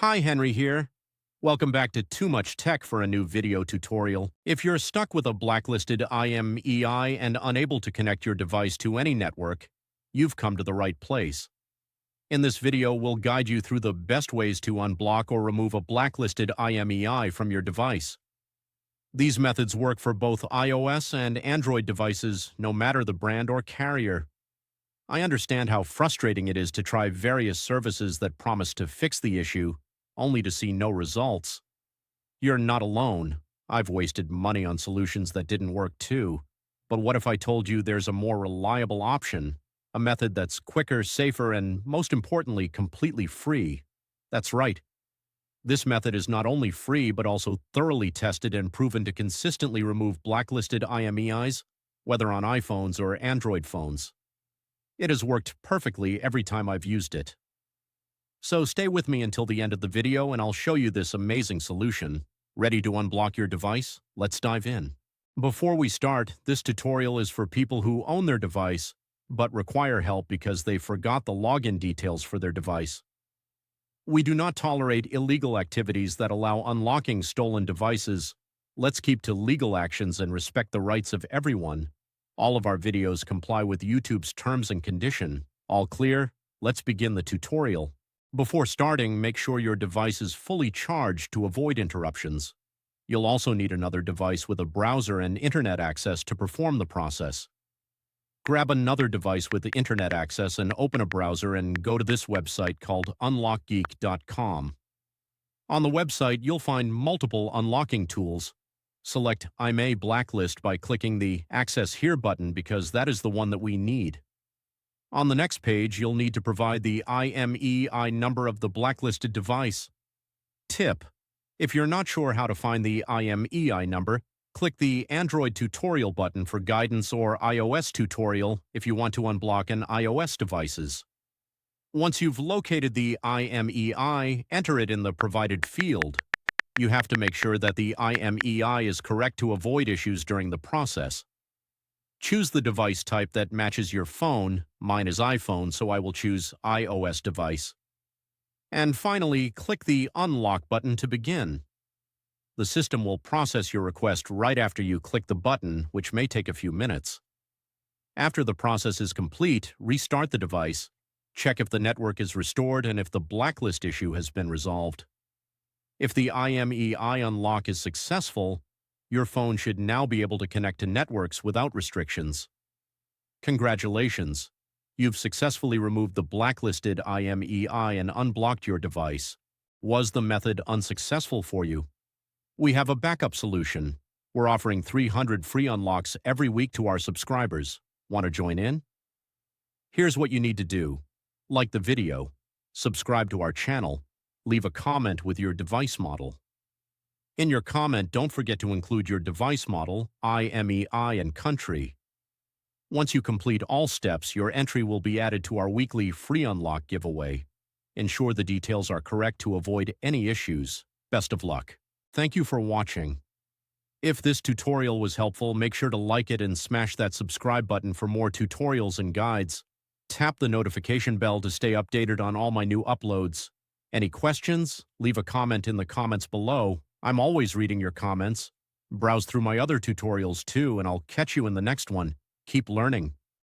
Hi, Henry here. Welcome back to Too Much Tech for a new video tutorial. If you're stuck with a blacklisted IMEI and unable to connect your device to any network, you've come to the right place. In this video, we'll guide you through the best ways to unblock or remove a blacklisted IMEI from your device. These methods work for both iOS and Android devices, no matter the brand or carrier. I understand how frustrating it is to try various services that promise to fix the issue, only to see no results. You're not alone. I've wasted money on solutions that didn't work too. But what if I told you there's a more reliable option, a method that's quicker, safer, and most importantly, completely free? That's right. This method is not only free, but also thoroughly tested and proven to consistently remove blacklisted IMEIs, whether on iPhones or Android phones. It has worked perfectly every time I've used it. So stay with me until the end of the video and I'll show you this amazing solution. Ready to unblock your device? Let's dive in. Before we start, this tutorial is for people who own their device, but require help because they forgot the login details for their device. We do not tolerate illegal activities that allow unlocking stolen devices. Let's keep to legal actions and respect the rights of everyone. All of our videos comply with YouTube's terms and conditions. All clear? Let's begin the tutorial. Before starting, make sure your device is fully charged to avoid interruptions. You'll also need another device with a browser and internet access to perform the process. Grab another device with the internet access and open a browser and go to this website called unlockgeek.com. On the website, you'll find multiple unlocking tools. Select IMEI Blacklist by clicking the Access Here button because that is the one that we need. On the next page, you'll need to provide the IMEI number of the blacklisted device. Tip: if you're not sure how to find the IMEI number, click the Android tutorial button for guidance or iOS tutorial if you want to unblock an iOS devices. Once you've located the IMEI, enter it in the provided field. You have to make sure that the IMEI is correct to avoid issues during the process. Choose the device type that matches your phone. Mine is iPhone, so I will choose iOS device. And finally, click the Unlock button to begin. The system will process your request right after you click the button, which may take a few minutes. After the process is complete, restart the device, check if the network is restored and if the blacklist issue has been resolved. If the IMEI unlock is successful, your phone should now be able to connect to networks without restrictions. Congratulations! You've successfully removed the blacklisted IMEI and unblocked your device. Was the method unsuccessful for you? We have a backup solution. We're offering 300 free unlocks every week to our subscribers. Want to join in? Here's what you need to do. Like the video, subscribe to our channel, leave a comment with your device model. In your comment, don't forget to include your device model, IMEI, and country. Once you complete all steps, your entry will be added to our weekly free unlock giveaway. Ensure the details are correct to avoid any issues. Best of luck. Thank you for watching. If this tutorial was helpful, make sure to like it and smash that subscribe button for more tutorials and guides. Tap the notification bell to stay updated on all my new uploads. Any questions? Leave a comment in the comments below. I'm always reading your comments. Browse through my other tutorials too, and I'll catch you in the next one. Keep learning.